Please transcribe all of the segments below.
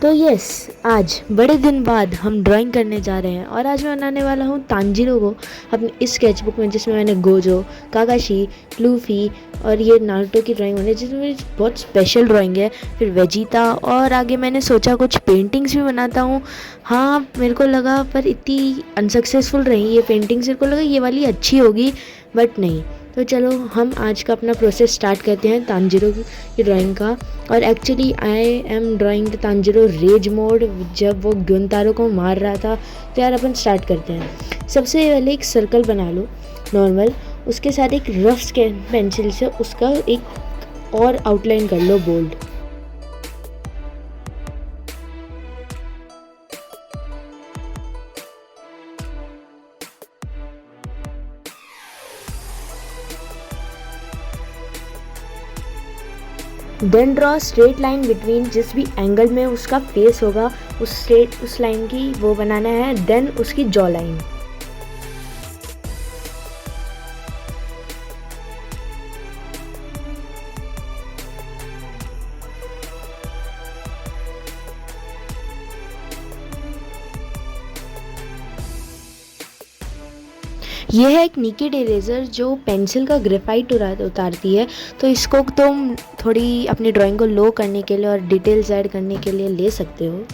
तो यस, आज बड़े दिन बाद हम ड्राइंग करने जा रहे हैं और आज मैं बनाने वाला हूँ तांजीरो को अपनी इस स्केचबुक में, जिसमें मैंने गोजो, काकाशी, लूफी और ये नारुतो की ड्राइंग बनी है, जिसमें मेरी बहुत स्पेशल ड्राइंग है। फिर वेजिटा और आगे मैंने सोचा कुछ पेंटिंग्स भी बनाता हूँ। हाँ, मेरे को लगा पर इतनी अनसक्सेसफुल रही ये पेंटिंग्स, मेरे को लगा ये वाली अच्छी होगी बट नहीं। तो चलो हम आज का अपना प्रोसेस स्टार्ट करते हैं तांजीरो की ड्राइंग का। और actually I am drawing the Tanjiro raise mode, जब वो ग्युनतारो को मार रहा था। तो यार अपन स्टार्ट करते हैं। सबसे पहले एक सर्कल बना लो नॉर्मल, उसके साथ एक रफ स्केच पेंसिल से उसका एक और आउटलाइन कर लो bold. Then draw straight line between, जिस भी एंगल में उसका फेस होगा उस लाइन की वो बनाना है। देन उसकी जॉ लाइन। यह है एक निकेड इरेजर जो पेंसिल का ग्रेफाइट उतारती है। तो इसको तुम थोड़ी अपनी ड्राइंग को लो करने के लिए और डिटेल्स ऐड करने के लिए ले सकते हो।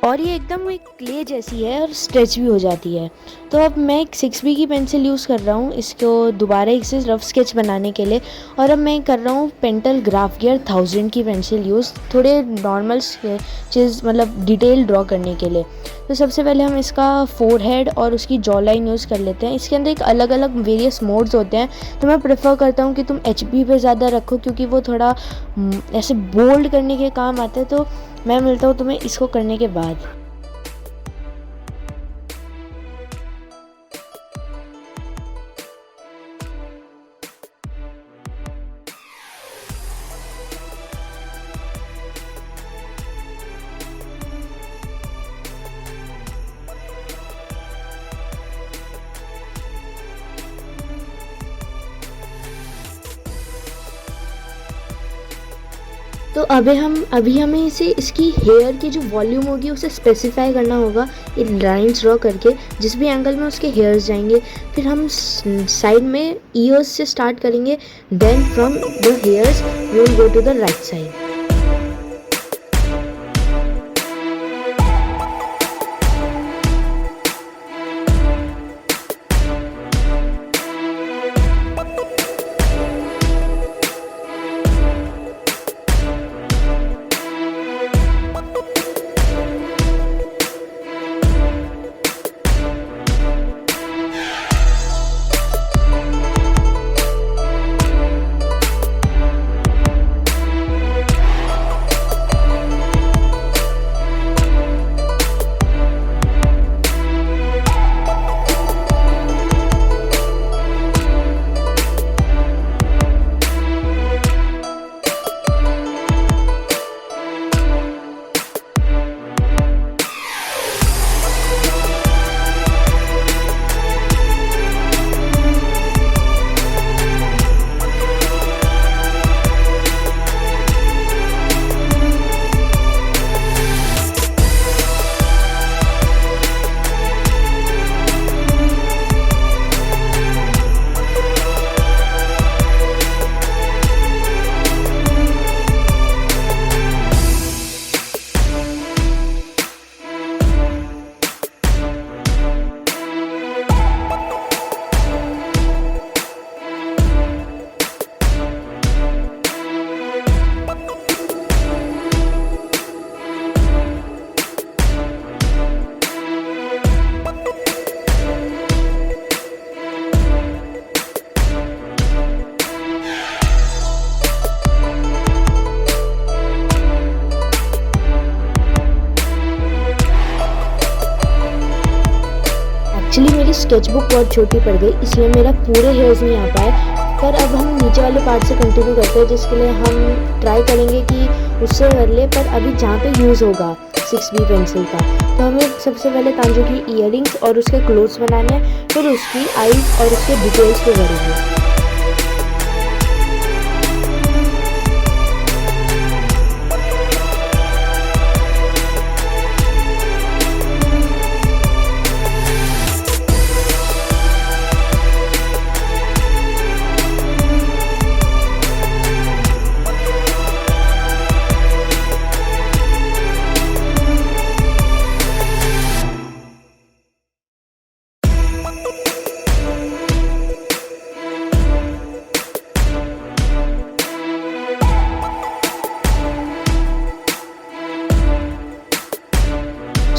और ये एकदम एक क्ले जैसी है और स्ट्रेच भी हो जाती है। तो अब मैं एक 6B की पेंसिल यूज़ कर रहा हूँ इसको दोबारा एक से रफ स्केच बनाने के लिए। और अब मैं कर रहा हूँ पेंटल ग्राफ गियर 1000 की पेंसिल यूज़, थोड़े नॉर्मल स्केचेस मतलब डिटेल ड्रॉ करने के लिए। तो सबसे पहले हम इसका फोरहेड और उसकी जॉ लाइन यूज़ कर लेते हैं। इसके अंदर एक अलग अलग वेरियस मोड्स होते हैं, तो मैं प्रेफर करता हूँ कि तुम HB पे ज़्यादा रखो, क्योंकि वो थोड़ा ऐसे बोल्ड करने के काम आते हैं। तो मैं मिलता हूँ तुम्हें इसको करने के बाद। तो अभी हमें इसकी हेयर की जो वॉल्यूम होगी उसे स्पेसिफाई करना होगा इन लाइंस ड्रॉ करके, जिस भी एंगल में उसके हेयर्स जाएंगे। फिर हम साइड में ईयर्स से स्टार्ट करेंगे। Then from the hairs we will go to the right side. Actually मेरी स्केचबुक बहुत छोटी पड़ गई, इसलिए मेरा पूरे हेयर्स नहीं आ पाए। पर अब हम नीचे वाले पार्ट से कंटिन्यू करते हैं, जिसके लिए हम ट्राई करेंगे कि उससे कर ले। पर अभी जहाँ पे यूज़ होगा 6B पेंसिल का, तो हमें सबसे पहले तांजो की ईयरिंग्स और उसके क्लोथ्स बनाने हैं, फिर उसकी आईज और उसके डिटेल्स पे करेंगे।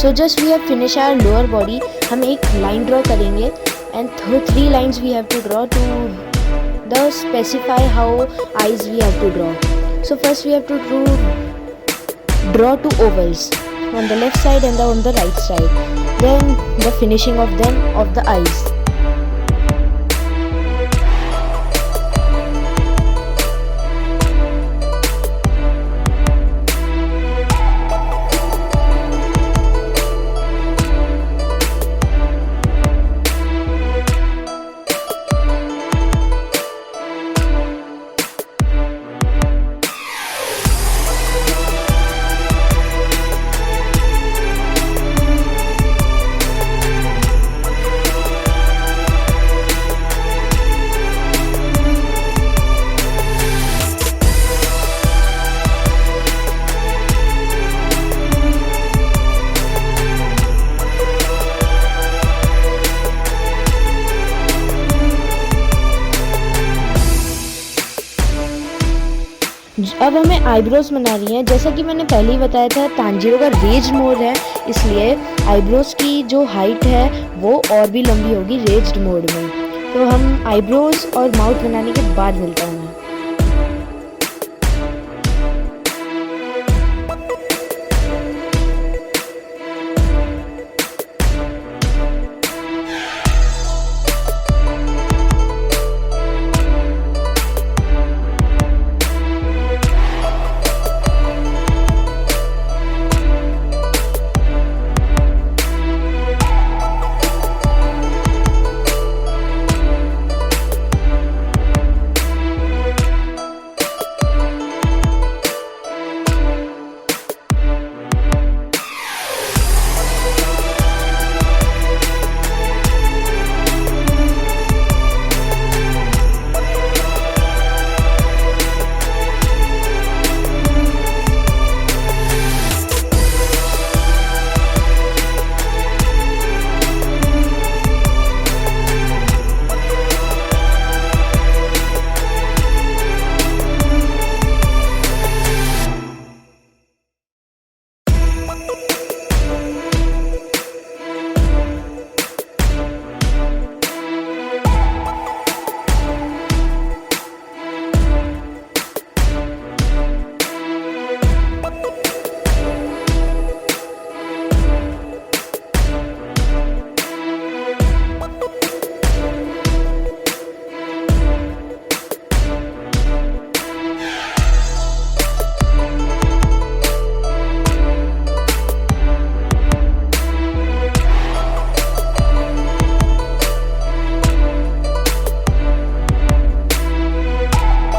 So just we have finish our lower body. हम एक लाइन ड्रॉ करेंगे and 3 lines we have to draw to the specify how eyes we have to draw. So first we have to draw 2 ovals on the left side and on the right side. Then the finishing of them of the eyes. अब हमें eyebrows बना रही हैं. जैसा कि मैंने पहले ही बताया था, तांजीरो का रेज मोड है, इसलिए आईब्रोज की जो हाइट है वो और भी लंबी होगी रेज्ड मोड में. तो हम आईब्रोज और माउथ बनाने के बाद मिलता हूँ.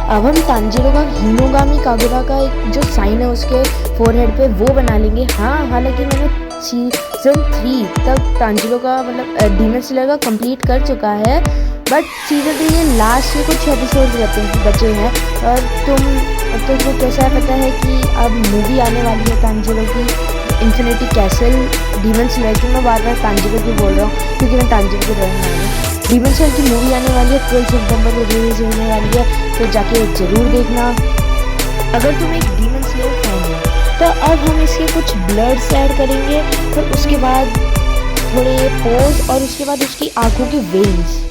अब हम तांजीरो का हिनोगामी कागुरा का एक जो साइन है उसके फोरहेड पे वो बना लेंगे. हाँ, हालांकि मैंने सीज़न 3 तक तांजीरो का मतलब डीमन स्लेयर का कंप्लीट कर चुका है, बट सीज़न 3 के लास्ट के कुछ एपिसोड बचे हैं. और तुमको कैसा पता है कि अब मूवी आने वाली है तांजीरो की, इन्फिनिटी कैसल डीमन स्लेयर की. मैं बार बार तांजीरो की बोल रहा हूँ क्योंकि मैं तांजीरो की ड्राइंग बना रही हूँ. डीमन स्लेयर की मूवी आने वाली है 12 सितंबर को रिलीज होने वाली है, तो जाके ज़रूर देखना अगर तुम एक डीमन स्लेयर फैन हो. तो अब हम इसके कुछ ब्लड्स ऐड करेंगे, फिर उसके बाद थोड़े पोज और उसके बाद उसकी आंखों की वेन्स.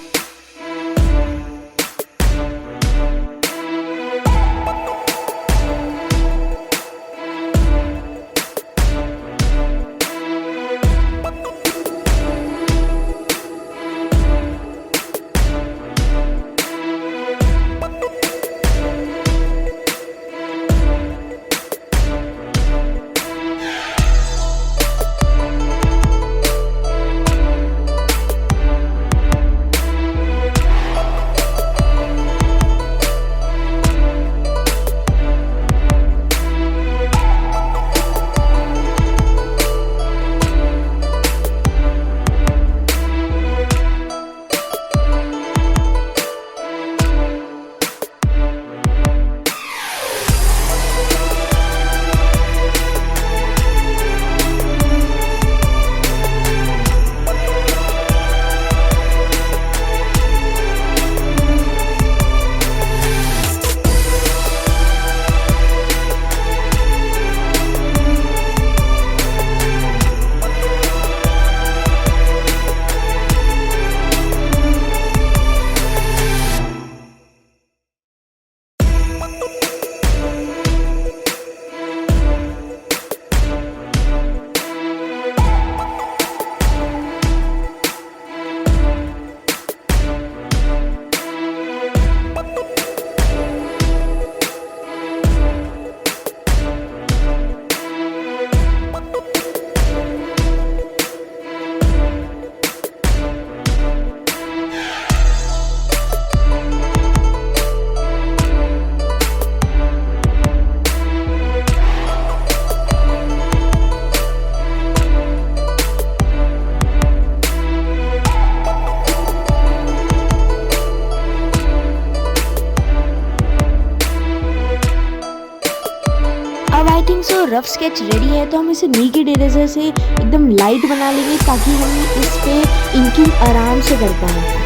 रफ स्केच रेडी है तो हम इसे नीकेड इरेजर से एकदम लाइट बना लेंगे ताकि हम इस पे इंकिंग आराम से कर पाएँ।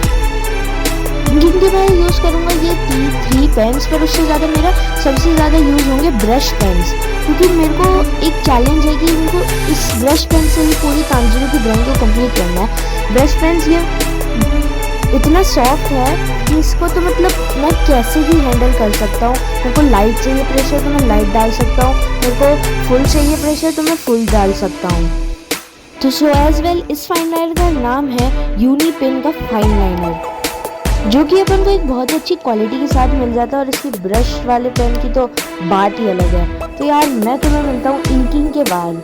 इंकिंग के मैं यूज़ करूँगा ये 3 पेन्स, पर उससे ज़्यादा मेरा सबसे ज़्यादा यूज़ होंगे ब्रश पेन्स, क्योंकि मेरे को एक चैलेंज है कि इनको इस ब्रश पेन से ही पूरी तांजिरो की ड्राइंग को कंप्लीट करना है। ब्रश पेन्स ये इतना सॉफ्ट है कि इसको तो मतलब मैं कैसे ही हैंडल कर सकता हूँ। मेरे को लाइट चाहिए प्रेशर तो मैं लाइट डाल सकता हूँ, मेरे को फुल चाहिए प्रेशर तो मैं फुल डाल सकता हूँ। तो सो एज वेल इस फाइन लाइनर का नाम है यूनी पेन का फाइन लाइनर, जो कि अपन को एक बहुत अच्छी क्वालिटी के साथ मिल जाता है और इसकी ब्रश वाले पेन की तो बात ही अलग है। तो यार मैं तुम्हें मिलता हूँ इंकिंग के बाद।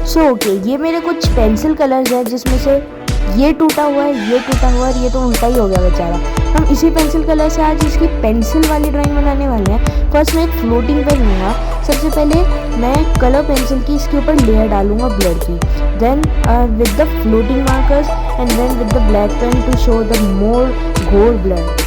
सो ओके, ये मेरे कुछ पेंसिल कलर्स हैं जिसमें से ये टूटा हुआ है, ये टूटा हुआ है और ये तो उल्टा ही हो गया बेचारा। हम इसी पेंसिल कलर से आज इसकी पेंसिल वाली ड्राइंग बनाने वाले हैं। फर्स्ट मैं एक फ्लोटिंग पेन लूँगा। सबसे पहले मैं कलर पेंसिल की इसके ऊपर लेयर डालूंगा ब्लर की, then with the floating markers and then with the black pen to show the more gold blur.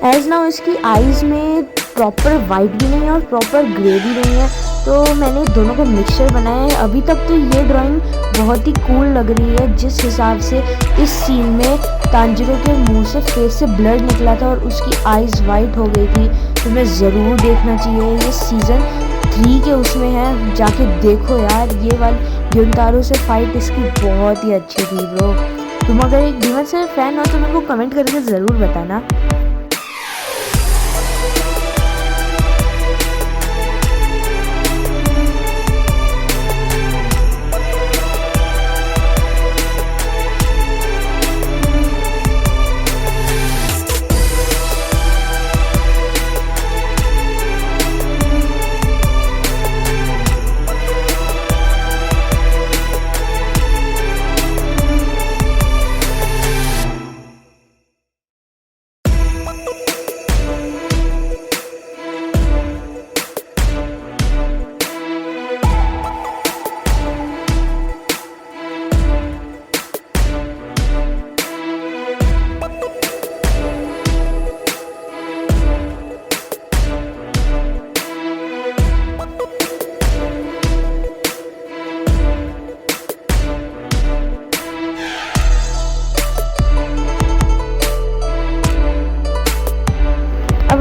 As now इसकी आईज़ में प्रॉपर वाइट भी नहीं है और प्रॉपर ग्रे भी नहीं है, तो मैंने दोनों का मिक्सचर बनाया है। अभी तक तो ये ड्राइंग बहुत ही कूल लग रही है, जिस हिसाब से इस सीन में तांजिरो के मुंह से फेस से ब्लड निकला था और उसकी आईज़ वाइट हो गई थी। तुम्हें ज़रूर देखना चाहिए, ये सीज़न 3 के उसमें है, जाके देखो यार। ये वाली युनतारो से फाइट इसकी बहुत ही अच्छी थी ब्रो। तुम अगर एक डीमन स्लेयर फैन हो तो मेरे को कमेंट करके ज़रूर बताना।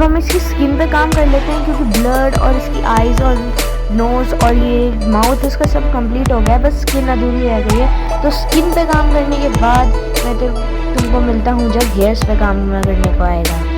अब हम इसकी स्किन पे काम कर लेते हैं, क्योंकि ब्लड और इसकी आईज और नोज़ और ये माउथ इसका सब कंप्लीट हो गया है, बस स्किन अधूरी रह गई है। तो स्किन पे काम करने के बाद मैं तुमको मिलता हूँ जब हेयर्स पे काम करने को आएगा।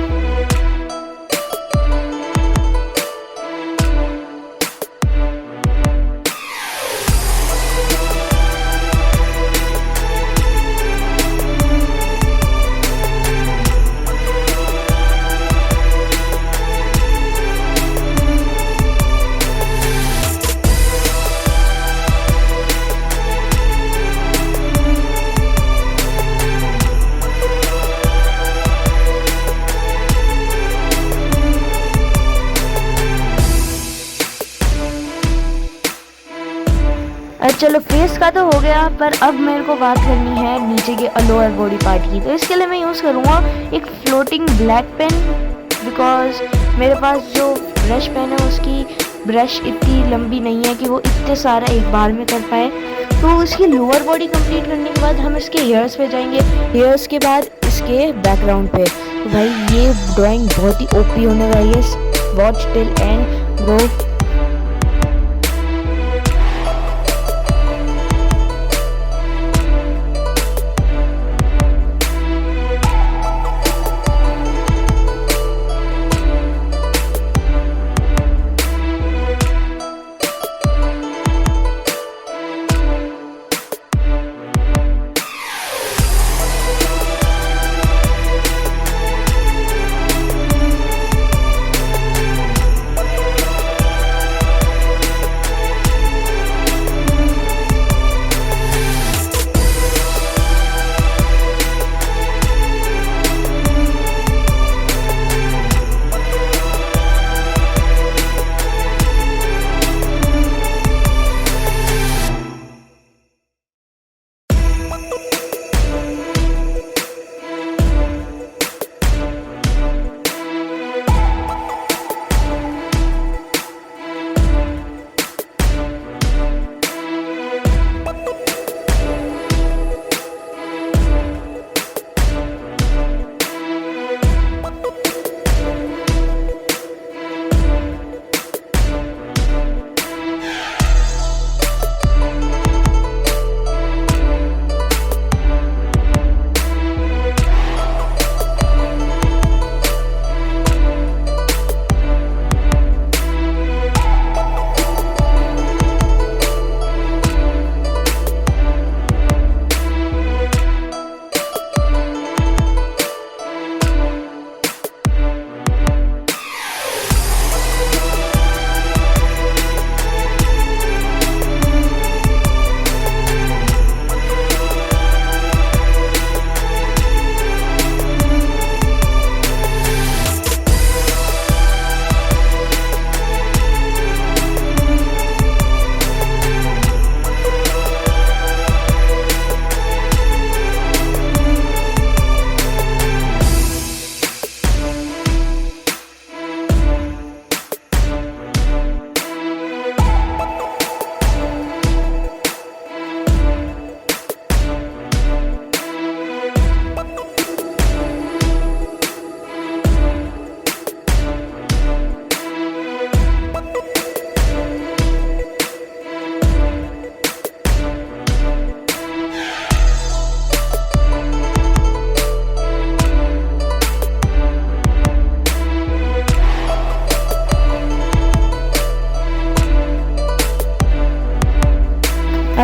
चलो फेस का तो हो गया, पर अब मेरे को बात करनी है नीचे के लोअर बॉडी पार्ट की। तो इसके लिए मैं यूज़ करूँगा एक फ्लोटिंग ब्लैक पेन, बिकॉज मेरे पास जो ब्रश पेन है उसकी ब्रश इतनी लंबी नहीं है कि वो इतने सारा एक बार में कर पाए। तो इसकी लोअर बॉडी कंप्लीट करने के बाद हम इसके हेयर्स पे जाएंगे, हेयर्स के बाद इसके बैकग्राउंड पे। तो भाई ये ड्राइंग बहुत ही ओपी होने वाली है, वॉच टिल एंड ब्रो।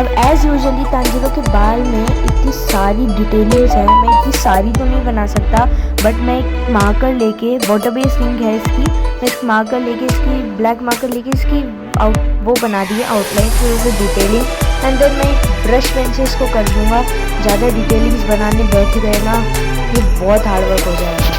अब एज़ यूजुअली तांजिरो के बाल में इतनी सारी डिटेल्स है, मैं इतनी सारी तो नहीं बना सकता, बट मैं एक मार्कर लेके, वाटर बेस्ड इंक है इसकी, मैं इस मार्कर लेके, इसकी ब्लैक मार्कर लेके इसकी वो बना दी है आउटलाइन, फिर उसे डिटेलिंग, एंड देन मैं एक ब्रश पेन से इसको कर दूँगा। ज़्यादा डिटेलिंग्स बनाने बैठ गए ना, ये बहुत हार्ड वर्क हो जाएगा।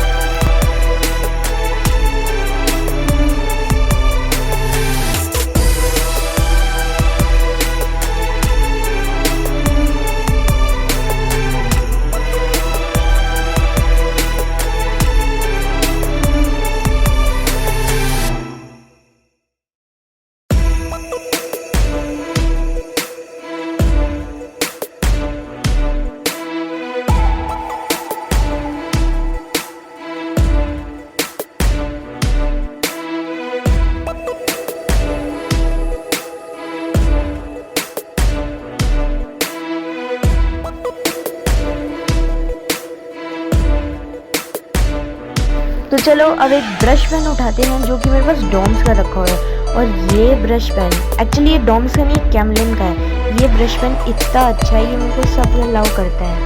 तो चलो अब एक ब्रश पेन उठाते हैं जो कि मेरे पास डॉम्स का रखा हुआ है। और ये ब्रश पेन एक्चुअली ये डॉम्स का नहीं, कैमलिन का है। ये ब्रश पेन इतना अच्छा है, ये मेरे को सब अलाउ करता है।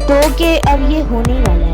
तो कि अब ये होने ही वाला है।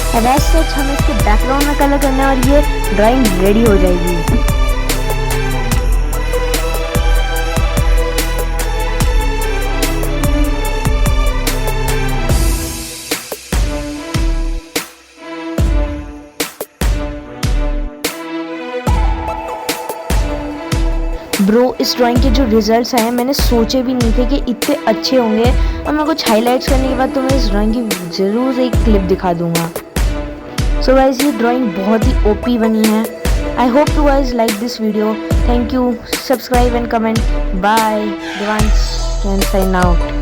अब ऐसे सच हमें इसके बैकग्राउंड में कलर करना है और ये ड्राइंग रेडी हो जाएगी। ब्रो, इस ड्राइंग के जो रिजल्ट्स आए मैंने सोचे भी नहीं थे कि इतने अच्छे होंगे। और मैं कुछ हाइलाइट्स करने के बाद तो मैं इस ड्राइंग की ज़रूर एक क्लिप दिखा दूंगा। सो गाइस, ये ड्राइंग बहुत ही ओपी बनी है। I hope you guys like this video. Thank you, subscribe and comment. Bye, Devansh can sign out.